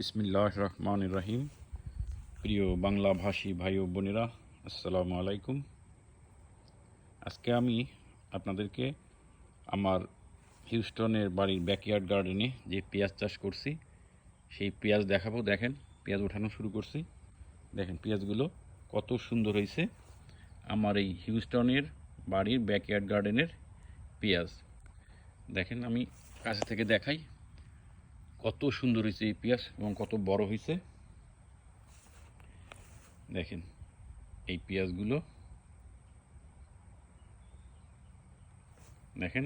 বিসমিল্লাহির রহমানির রহিম। প্রিয় বাংলা ভাষী ভাই ও বোনেরা, আসসালামু আলাইকুম। আজকে আমি আপনাদেরকে আমার হিউস্টনের বাড়ির ব্যাকইয়ার্ড গার্ডেনে যে পেঁয়াজ চাষ করছি সেই পেঁয়াজ দেখাবো। দেখেন, পেঁয়াজ ওঠানো শুরু করছি। দেখেন পেঁয়াজগুলো কত সুন্দর হয়েছে। আমার এই হিউস্টনের বাড়ির ব্যাকইয়ার্ড গার্ডেনের পেঁয়াজ দেখেন, আমি কাছে থেকে দেখাই কত সুন্দর হয়েছে এই পেঁয়াজ এবং কত বড় হয়েছে। দেখেন এই পেঁয়াজগুলো দেখেন।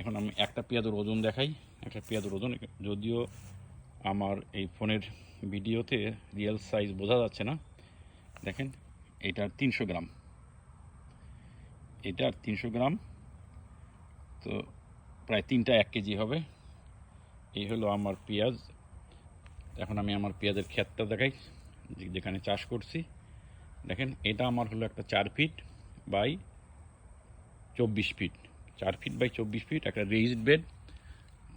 এখন আমি একটা পেঁয়াজের ওজন দেখাই। একটা পেঁয়াজের ওজন, যদিও আমার এই ফোনের ভিডিওতে রিয়েল সাইজ বোঝা যাচ্ছে না। দেখেন এটার 300 গ্রাম, এটার 300 গ্রাম, তো প্রায় 3টা 1 কেজি হবে। এই হলো আমার পেঁয়াজ। এখন আমি আমার পেঁয়াজের ক্ষেতটা দেখাই যেখানে চাষ করছি। দেখেন এটা আমার হলো একটা 4 feet by 24 feet, 4 feet by 24 feet একটা রেইজড বেড।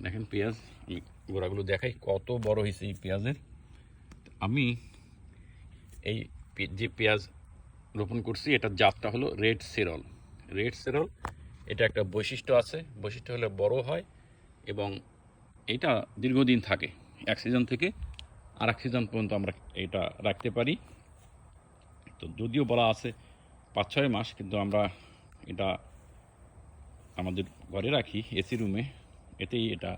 দেখেন পেঁয়াজ, আমি গোড়াগুলো দেখাই কত বড় হয়েছে এই পেঁয়াজের। আমি এই যে পেঁয়াজ রোপণ করছি এটার জাতটা হলো রেড সেরল। রেড সেরল এটা একটা বৈশিষ্ট্য আছে, বৈশিষ্ট্য হলে বড় হয় এবং এটা দীর্ঘদিন থাকে। এক সিজন থেকে আর এক সিজন পর্যন্ত আমরা এটা রাখতে পারি। তো যদিও বলা আছে 5-6 মাস, কিন্তু আমরা এটা আমাদের ঘরে রাখি এসি রুমে। এতেই এটা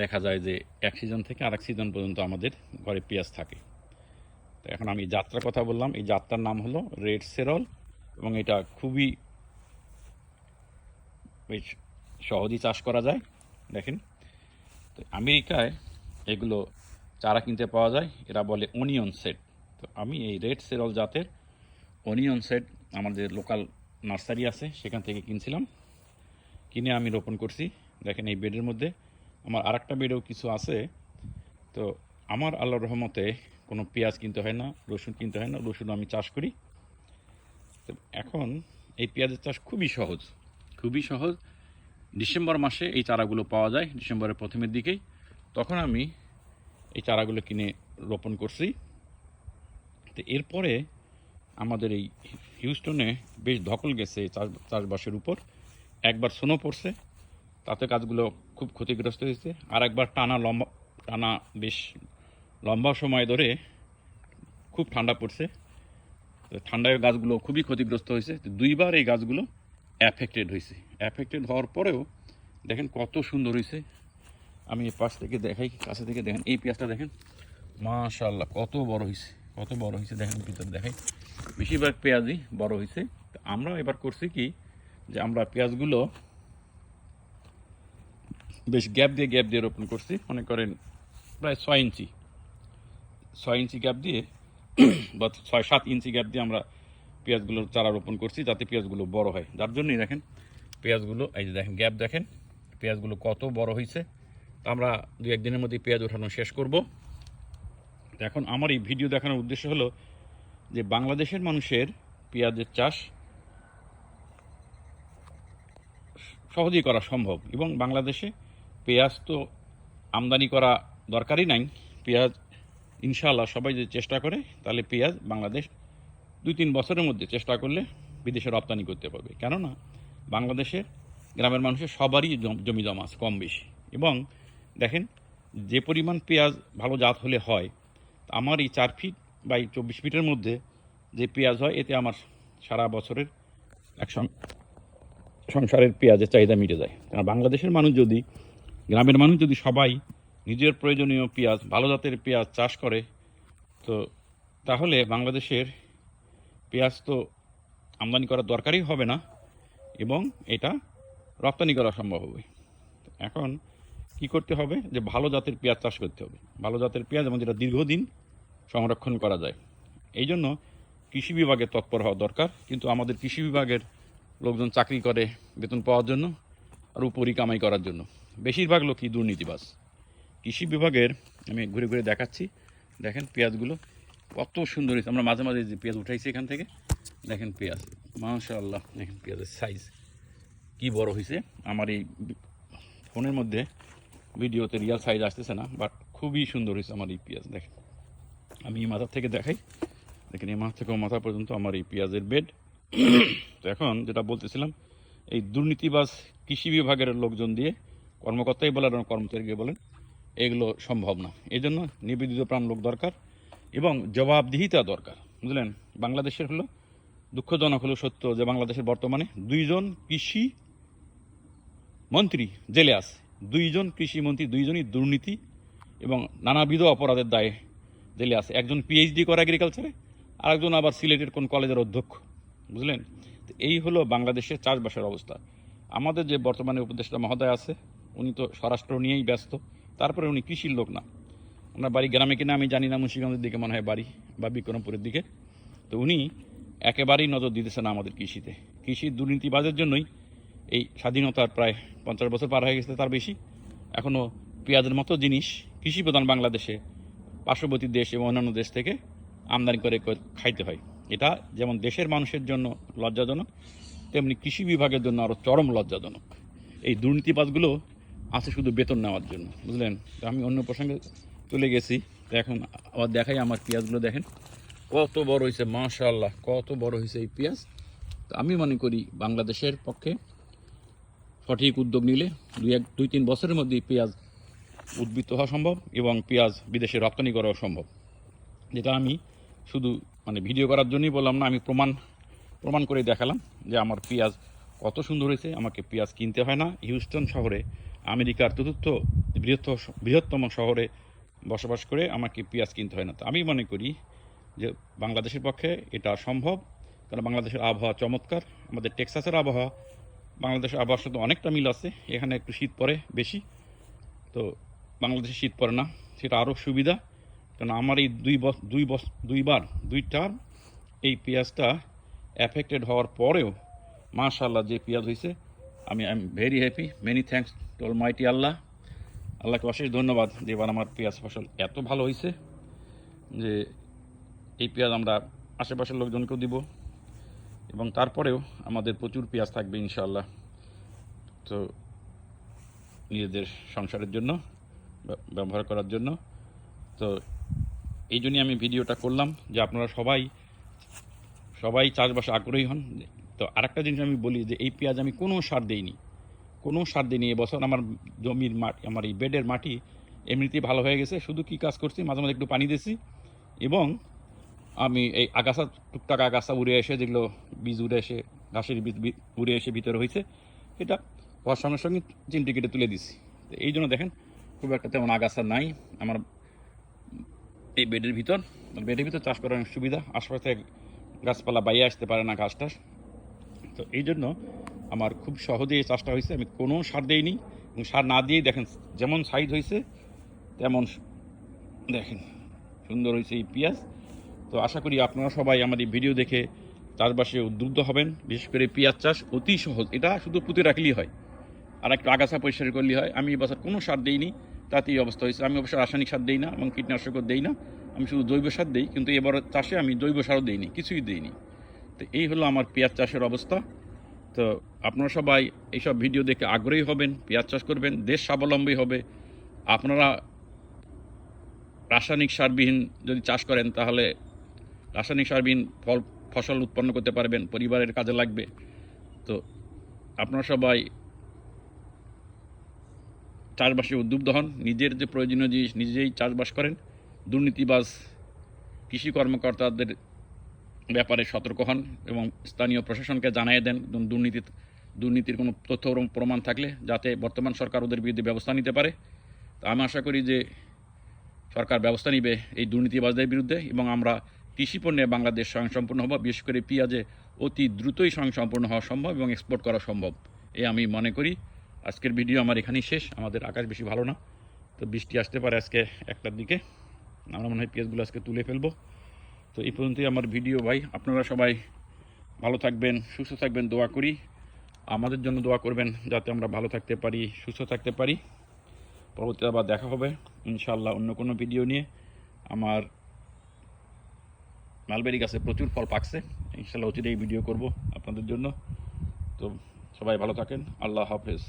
দেখা যায় যে এক সিজন থেকে আরেক সিজন পর্যন্ত আমাদের ঘরে পেঁয়াজ থাকে। তো এখন আমি জাতটার কথা বললাম, এই জাতটার নাম হলো রেড সেরল এবং এটা খুবই বেশ সহজেই চাষ করা যায়। দেখেন, তো আমেরিকায় এগুলো চারা কিনতে পাওয়া যায়, এরা বলে অনিয়ন সেট। তো আমি এই রেড সেরল জাতের অনিয়ন সেট আমাদের লোকাল নার্সারি আছে সেখান থেকে কিনছিলাম, কিনে আমি রোপণ করছি। দেখেন এই বেডের মধ্যে আমার আরেকটা বেডেও কিছু আছে। তো আমার আল্লাহর রহমতে কোনো পেঁয়াজ কিনতে হয় না, রসুন কিনতে হয় না, রসুন আমি চাষ করি। তো এখন এই পেঁয়াজের চাষ খুবই সহজ, খুবই সহজ। ডিসেম্বর মাসে এই চারাগুলো পাওয়া যায়, ডিসেম্বরের প্রথমের দিকেই। তখন আমি এই চারাগুলো কিনে রোপণ করছি। তো এরপরে আমাদের এই হিউস্টনে বেশ ধকল গেছে চাষবাসের উপর। একবার স্নো পড়ছে, তাতে গাছগুলো খুব ক্ষতিগ্রস্ত হয়েছে। আর একবার টানা বেশ লম্বা সময় ধরে খুব ঠান্ডা পড়ছে, ঠান্ডায় গাছগুলো খুবই ক্ষতিগ্রস্ত হয়েছে। তো 2বার এই গাছগুলো অ্যাফেক্টেড হয়েছে। অ্যাফেক্টেড হওয়ার পরেও দেখেন কত সুন্দর হয়েছে। আমি এই পাশ থেকে দেখাই, কাছে থেকে দেখেন এই পেঁয়াজটা দেখেন, মাশাআল্লাহ কত বড় হয়েছে, কত বড় হয়েছে। দেখেন ভিতরে দেখাই, বেশিরভাগ পেঁয়াজই বড় হয়েছে। তো আমরা এবার করছি কি, যে আমরা পেঁয়াজগুলো বেশ গ্যাপ দিয়ে রোপণ করছি। মনে করেন প্রায় 6 ইঞ্চি গ্যাপ দিয়ে বা 6-7 ইঞ্চি গ্যাপ দিয়ে আমরা পেঁয়াজগুলোর চারা রোপণ করছি, যাতে পেঁয়াজগুলো বড় হয়। যার জন্যই দেখেন পেঁয়াজগুলো, এই যে দেখেন গ্যাপ দেখেন পেঁয়াজগুলো কত বড় হয়েছে। তো আমরা 2-1 দিনের মধ্যে পেঁয়াজ ওঠানো শেষ করব। এখন আমার এই ভিডিও দেখানোর উদ্দেশ্য হলো যে বাংলাদেশের মানুষের পেঁয়াজের চাষ সহজেই করা সম্ভব এবং বাংলাদেশে পেঁয়াজ তো আমদানি করা দরকারই নাই। পেঁয়াজ ইনশাআল্লাহ সবাই যদি চেষ্টা করে তাহলে পেঁয়াজ বাংলাদেশ 2-3 বছরের মধ্যে চেষ্টা করলে বিদেশে রপ্তানি করতে পারবে। কেননা বাংলাদেশের গ্রামের মানুষের সবারই জমি জমা আছে কম বেশি। এবং দেখেন যে পরিমাণ পেঁয়াজ ভালো জাত হলে হয়, আমার এই 4 ফিট বাই 24 ফিটের মধ্যে যে পেঁয়াজ হয়, এতে আমার সারা বছরের এক সংসারের পেঁয়াজের চাহিদা মিটে যায়। কারণ বাংলাদেশের মানুষ যদি, গ্রামের মানুষ যদি সবাই নিজের প্রয়োজনীয় পেঁয়াজ, ভালো জাতের পেঁয়াজ চাষ করে, তো তাহলে বাংলাদেশের পেঁয়াজ তো আমদানি করার দরকারই হবে না এবং এটা রপ্তানি করা সম্ভব হবে। এখন কি করতে হবে, যে ভালো জাতের পেঁয়াজ চাষ করতে হবে। ভালো জাতের পেঁয়াজ এবং যেটা দীর্ঘদিন সংরক্ষণ করা যায়। এই জন্য কৃষি বিভাগের তৎপর হওয়া দরকার। কিন্তু আমাদের কৃষি বিভাগের লোকজন চাকরি করে বেতন পাওয়ার জন্য আর উপরি কামাই করার জন্য। বেশিরভাগ লোকই দুর্নীতিবাজ। কৃষি বিভাগের আমি ঘুরে ঘুরে দেখাচ্ছি। দেখেন পেঁয়াজগুলো কত সুন্দর হয়েছে। আমরা মাঝে মাঝে যে পেঁয়াজ উঠাইছি এখান থেকে, দেখেন পেঁয়াজ মাশাআল্লাহ, দেখেন পেঁয়াজের সাইজ কি বড় হয়েছে। আমার এই ফোনের মধ্যে ভিডিওতে রিয়াল সাইজ আসতেছে না, বাট খুবই সুন্দর হয়েছে আমার এই পেঁয়াজ। দেখেন আমি এই মাথা থেকে দেখাই, দেখেন এই মাথা থেকে মাথা পর্যন্ত আমার এই পেঁয়াজের বেড। তো এখন যেটা বলতেছিলাম, এই দুর্নীতিবাজ কৃষি বিভাগের লোকজন দিয়ে, কর্মকর্তাই বলেন আর কর্মচারীকে বলেন, এগুলো সম্ভব না। এই জন্য নিবেদিত প্রাণ লোক দরকার এবং জবাবদিহিতা দরকার, বুঝলেন। বাংলাদেশের হলো দুঃখজনক হলো সত্য যে বাংলাদেশের বর্তমানে 2 জন কৃষি মন্ত্রী জেলে আছে। 2 জন কৃষি মন্ত্রী, 2 জনই দুর্নীতি এবং নানাবিধ অপরাধের দায়ে জেলে আছে। একজন পিএইচডি করে এগ্রিকালচারে, আরেকজন আবার সিলেটের কোন কলেজের অধ্যক্ষ, বুঝলেন। তো এই হলো বাংলাদেশের চাষবাসের অবস্থা। আমাদের যে বর্তমানে উপদেষ্টা মহোদয় আছে, উনি তো স্বরাষ্ট্র নিয়েই ব্যস্ত, তারপরে উনি কৃষির লোক না। ওনার বাড়ি গ্রামে কিনা আমি জানি না, মুন্সিগঞ্জের দিকে মনে হয় বাড়ি, বা বিক্রমপুরের দিকে। তো উনি একেবারেই নজর দিতেছে না আমাদের কৃষিতে। কৃষির দুর্নীতিবাজের জন্যই এই স্বাধীনতার প্রায় 50 বছর পার হয়ে গেছে, তার বেশি, এখনও পেঁয়াজের মতো জিনিস কৃষি প্রধান বাংলাদেশে পার্শ্ববর্তী দেশ এবং অন্যান্য দেশ থেকে আমদানি করে খাইতে হয়। এটা যেমন দেশের মানুষের জন্য লজ্জাজনক, তেমনি কৃষি বিভাগের জন্য আরও চরম লজ্জাজনক। এই দুর্নীতিবাজগুলো আছে শুধু বেতন নেওয়ার জন্য, বুঝলেন। তো আমি অন্য প্রসঙ্গে চলে গেছি। তো এখন আবার দেখাই আমার পেঁয়াজগুলো, দেখেন কত বড় হয়েছে, মাশাআল্লাহ কত বড় হয়েছে এই পেঁয়াজ। তো আমি মনে করি বাংলাদেশের পক্ষে সঠিক উদ্যোগ নিলে 2-3 বছরের মধ্যেই পেঁয়াজ উদ্বৃত্ত হওয়া সম্ভব এবং পেঁয়াজ বিদেশে রপ্তানি করাও সম্ভব। যেটা আমি শুধু মানে ভিডিও করার জন্যই বললাম না, আমি প্রমাণ করে দেখালাম যে আমার পেঁয়াজ কত সুন্দর হয়েছে। আমাকে পেঁয়াজ কিনতে হয় না। হিউস্টন শহরে, আমেরিকার চতুর্থ বৃহত্তম শহরে বসবাস করে আমাকে পেঁয়াজ কিনতে হয় না। তো আমি মনে করি যে বাংলাদেশের পক্ষে এটা সম্ভব, কারণ বাংলাদেশের আবহাওয়া চমৎকার। আমাদের টেক্সাসের আবহাওয়া বাংলাদেশের আবহাওয়ার সাথে অনেকটা মিল আছে। এখানে একটু শীত পড়ে বেশি, তো বাংলাদেশে শীত পড়ে না, সেটা আরও সুবিধা। কারণ আমার এই দুই টার্ম এই পেঁয়াজটা অ্যাফেক্টেড হওয়ার পরেও মাশাআল্লাহ যে পেঁয়াজ হয়েছে, আমি I am very happy. Many thanks to almighty Allah. আল্লাহকে অশেষ ধন্যবাদ যে এবার আমার পেঁয়াজ ফসল এত ভালো হয়েছে যে এই পেঁয়াজ আমরা আশেপাশের লোকজনকেও দিব এবং তারপরেও আমাদের প্রচুর পেঁয়াজ থাকবে ইনশাআল্লাহ। তো নিজেদের সংসারের জন্য ব্যবহার করার জন্য। তো এই জন্যই আমি ভিডিওটা করলাম যে আপনারা সবাই চাষবাসে আগ্রহী হন। তো আরেকটা জিনিস আমি বলি যে এই পেঁয়াজ আমি কোনো সার দিইনি। এবছর আমার জমির মাটি, আমার এই বেডের মাটি এমনিতেই ভালো হয়ে গেছে। শুধু কি কাজ করছি, মাঝে মাঝে একটু পানি দিয়েছি এবং আমি এই আগাছা, টুকটাক আগাছা উড়ে এসে, যেগুলো বীজ উড়ে এসে, ঘাসের বীজ উড়ে এসে ভিতরে হয়েছে, এটা হওয়ার সঙ্গে সঙ্গে চিমটি কেটে তুলে দিছি। তো এই জন্য দেখেন খুব একটা তেমন আগাছা নাই আমার এই বেডের ভিতর। চাষ করার অনেক সুবিধা, আশপাশে গাছপালা বাইরে আসতে পারে না, ঘাস টাস। তো এই জন্য আমার খুব সহজেই এই চাষটা হয়েছে। আমি কোনো সার দিইনি এবং সার না দিয়েই দেখেন যেমন সাইজ হয়েছে তেমন দেখেন সুন্দর হয়েছে এই পেঁয়াজ। তো আশা করি আপনারা সবাই আমার এই ভিডিও দেখে চাষবাসে উদ্বুদ্ধ হবেন। বিশেষ করে পেঁয়াজ চাষ অতি সহজ, এটা শুধু পুঁতে রাখলেই হয় আর একটু আগাছা পরিষ্কার করলেই হয়। আমি এবছর কোনো সার দিইনি, তাতেই অবস্থা হয়েছে। আমি অবশ্য রাসায়নিক সার দিই না এবং কীটনাশকও দিই না, আমি শুধু জৈব সার দিই। কিন্তু এবার চাষে আমি জৈব সারও দিইনি, কিছুই দিইনি। তো এই হলো আমার পেঁয়াজ চাষের অবস্থা। তো আপনারা সবাই এইসব ভিডিও দেখে আগ্রহী হবেন, পেঁয়াজ চাষ করবেন, দেশ স্বাবলম্বী হবে। আপনারা রাসায়নিক সারবিহীন যদি চাষ করেন তাহলে রাসায়নিক সারবিহীন ফসল উৎপন্ন করতে পারবেন, পরিবারের কাজে লাগবে। তো আপনারা সবাই চাষবাসে উদ্বুদ্ধ হন, নিজের যে প্রয়োজনীয় জিনিস নিজেই চাষবাস করেন। দুর্নীতিবাজ কৃষি কর্মকর্তাদের ব্যাপারে সতর্ক হন এবং স্থানীয় প্রশাসনকে জানিয়ে দেন দুর্নীতির কোনো তথ্য প্রমাণ থাকলে, যাতে বর্তমান সরকার ওদের বিরুদ্ধে ব্যবস্থা নিতে পারে। তো আমি আশা করি যে সরকার ব্যবস্থা নিবে এই দুর্নীতিবাজদের বিরুদ্ধে এবং আমরা কৃষি পণ্যে বাংলাদেশ স্বয়ংসম্পূর্ণ হব। বিশেষ করে পেঁয়াজে অতি দ্রুতই স্বয়ংসম্পূর্ণ হওয়া সম্ভব এবং এক্সপোর্ট করা সম্ভব, আমি মনে করি। আজকের ভিডিও আমার এখানেই শেষ। আমাদের আকাশ বেশি ভালো না, তো বৃষ্টি আসতে পারে আজকে 1টার দিকে। আমরা মনে হয় পেঁয়াজগুলো আজকে তুলে ফেলবো। তো এই পর্যন্তই আমার ভিডিও ভাই। আপনারা সবাই ভালো থাকবেন, সুস্থ থাকবেন, দোয়া করি। আমাদের জন্য দোয়া করবেন যাতে আমরা ভালো থাকতে পারি, সুস্থ থাকতে পারি। পরবর্তীতে আবার দেখা হবে ইনশাআল্লাহ অন্য কোনো ভিডিও নিয়ে। আমার মালবেরি গাছে প্রচুর ফল পাকছে, ইনশাআল্লাহ অচিরেই ভিডিও করব আপনাদের জন্য। তো সবাই ভালো থাকেন, আল্লাহ হাফেজ।